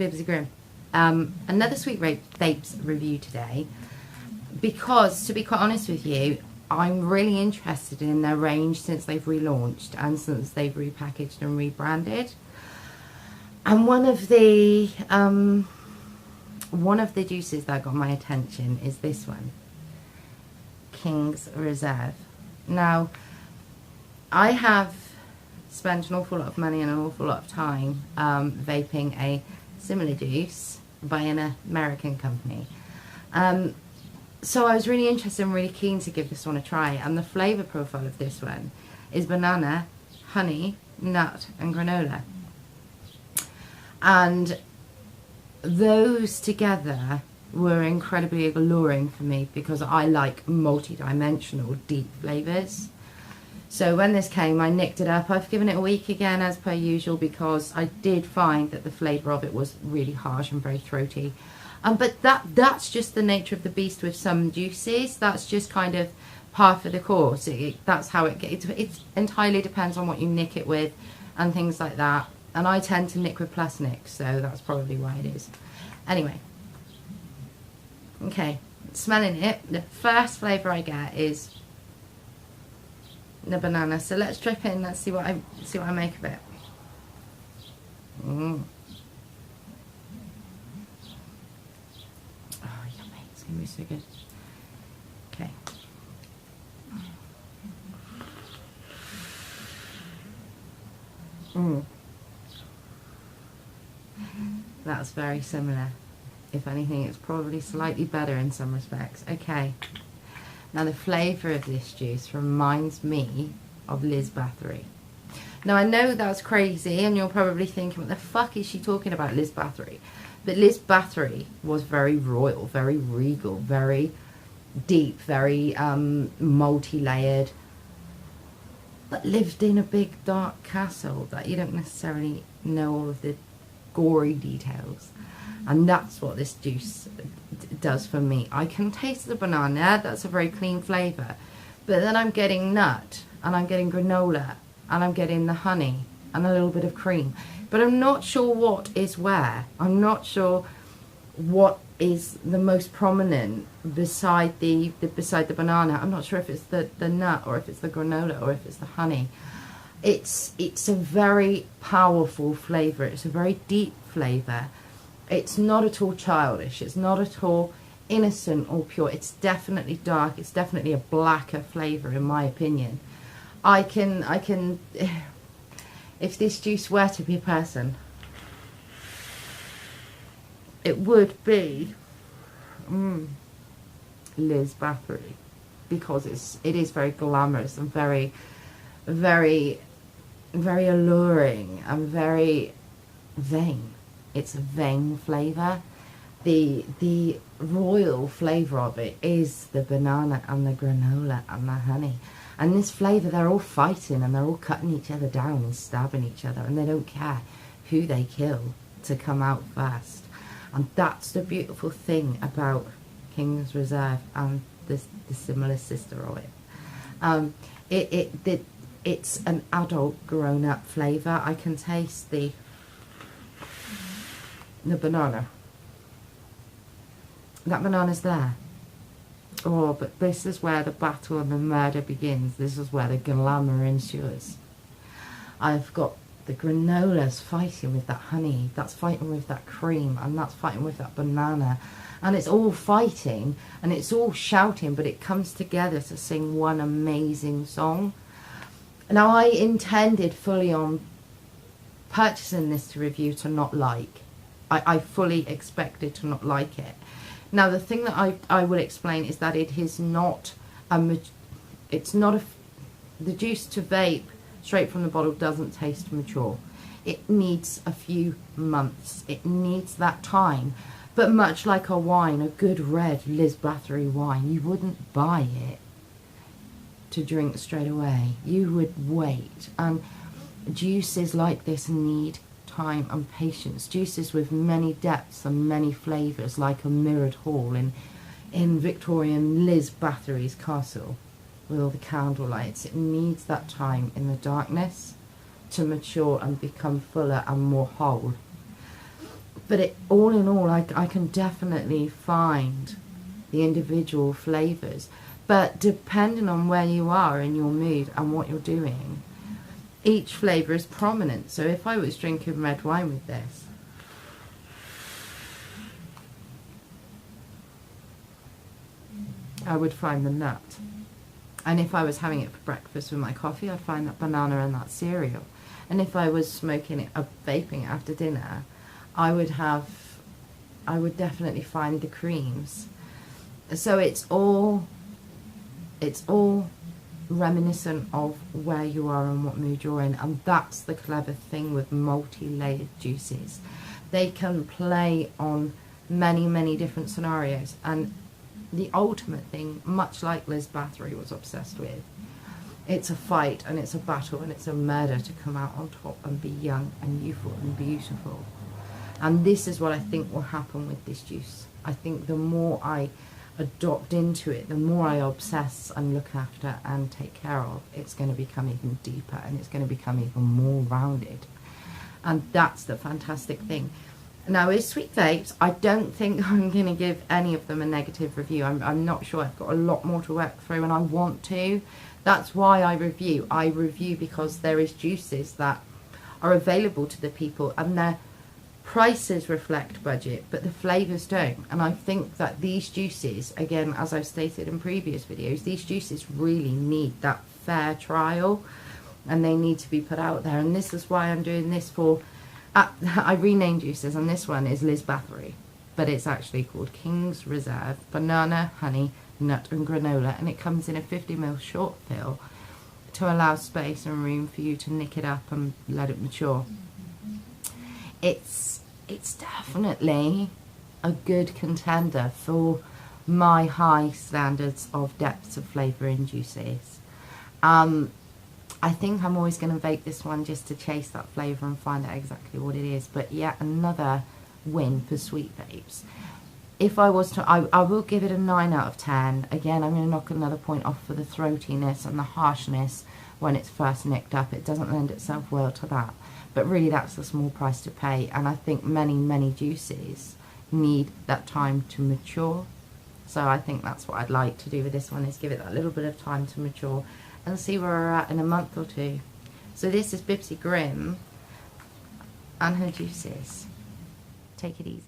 Bibsy Grim. Another Sweet Vapes review today, because to be quite honest with you, I'm really interested in their range since they've relaunched and since they've repackaged and rebranded. And one of the juices that got my attention is this one, King's Reserve. Now, I have spent an awful lot of money and an awful lot of time vaping a similar juice by an American company. So I was really interested and really keen to give this one a try, and the flavour profile of this one is banana, honey, nut and granola. And those together were incredibly alluring for me because I like multi-dimensional deep flavours. So when this came, I nicked it up. I've given it a week again as per usual because I did find that the flavour of it was really harsh and very throaty. But that's just the nature of the beast with some juices. That's just kind of par for the course. That's how it gets. It entirely depends on what you nick it with and things like that. And I tend to nick with plus nick, so that's probably why it is. Anyway. Okay, smelling it. The first flavour I get is the banana. So let's drip in. Let's see what I make of it. Oh, yummy! It's gonna be so good. Okay. That's very similar. If anything, it's probably slightly better in some respects. Okay. Now the flavour of this juice reminds me of Liz Bathory. Now I know that's crazy and you're probably thinking, what the fuck is she talking about, Liz Bathory? But Liz Bathory was very royal, very regal, very deep, very multi-layered, but lived in a big dark castle that you don't necessarily know all of the gory details. And that's what this juice does for me. I can taste the banana, that's a very clean flavour. But then I'm getting nut, and I'm getting granola, and I'm getting the honey, and a little bit of cream. But I'm not sure what is where. I'm not sure what is the most prominent beside the banana. I'm not sure if it's the nut, or if it's the granola, or if it's the honey. It's a very powerful flavour. It's a very deep flavour. It's not at all childish. It's not at all innocent or pure. It's definitely dark. It's definitely a blacker flavour, in my opinion. I can, if this juice were to be a person, it would be Liz Bathory, because it is very glamorous and very, very, very alluring and very vain. It's a vain flavour. The royal flavour of it is the banana and the granola and the honey. And this flavour, they're all fighting and they're all cutting each other down and stabbing each other, and they don't care who they kill to come out first. And that's the beautiful thing about King's Reserve and the similar sister of it. It's an adult grown-up flavour. I can taste the banana. That banana's there. Oh, but this is where the battle and the murder begins. This is where the glamour ensues. I've got the granolas fighting with that honey, that's fighting with that cream, and that's fighting with that banana. And it's all fighting, and it's all shouting, but it comes together to sing one amazing song. Now, I intended fully on purchasing this to review to not like. I fully expected to not like it. Now, the thing that I will explain is that it is not the juice to vape straight from the bottle doesn't taste mature. It needs a few months. It needs that time. But much like a wine, a good red Liz Bathory wine, you wouldn't buy it to drink straight away. You would wait. And juices like this need time and patience. Juices with many depths and many flavours, like a mirrored hall in Victorian Liz Bathory's castle with all the candle lights. It needs that time in the darkness to mature and become fuller and more whole. But all in all, I can definitely find the individual flavours. But depending on where you are in your mood and what you're doing, each flavour is prominent. So if I was drinking red wine with this, I would find the nut. And if I was having it for breakfast with my coffee, I'd find that banana and that cereal. And if I was smoking it, vaping it after dinner, I would definitely find the creams. So it's all reminiscent of where you are and what mood you're in, and that's the clever thing with multi-layered juices. They can play on many different scenarios, and the ultimate thing, much like Liz Bathory was obsessed with, it's a fight and it's a battle and it's a murder to come out on top and be young and youthful and beautiful. And this is what I think will happen with this juice. I think the more I adopt into it, the more I obsess and look after and take care of, it's going to become even deeper and it's going to become even more rounded. And that's the fantastic thing. Now, with Sweet Vapes, I don't think I'm going to give any of them a negative review. I'm not sure. I've got a lot more to work through and I want to. That's why I review. I review because there is juices that are available to the people and their prices reflect budget, but the flavours don't. And I think that these juices, again, as I've stated in previous videos, these juices really need that fair trial and they need to be put out there. And this is why I'm doing this for... I renamed juices, and this one is Liz Bathory, but it's actually called King's Reserve Banana, Honey, Nut and Granola, and it comes in a 50ml short fill to allow space and room for you to nick it up and let it mature. It's definitely a good contender for my high standards of depths of flavour in juices. I think I'm always going to vape this one just to chase that flavour and find out exactly what it is. But yet another win for Sweet Vapes. If I was to, I will give it a 9 out of 10. Again, I'm going to knock another point off for the throatiness and the harshness when it's first nicked up. It doesn't lend itself well to that. But really, that's a small price to pay. And I think many juices need that time to mature. So I think that's what I'd like to do with this one, is give it that little bit of time to mature and see where we're at in a month or two. So this is Bipsy Grimm and her juices. Take it easy.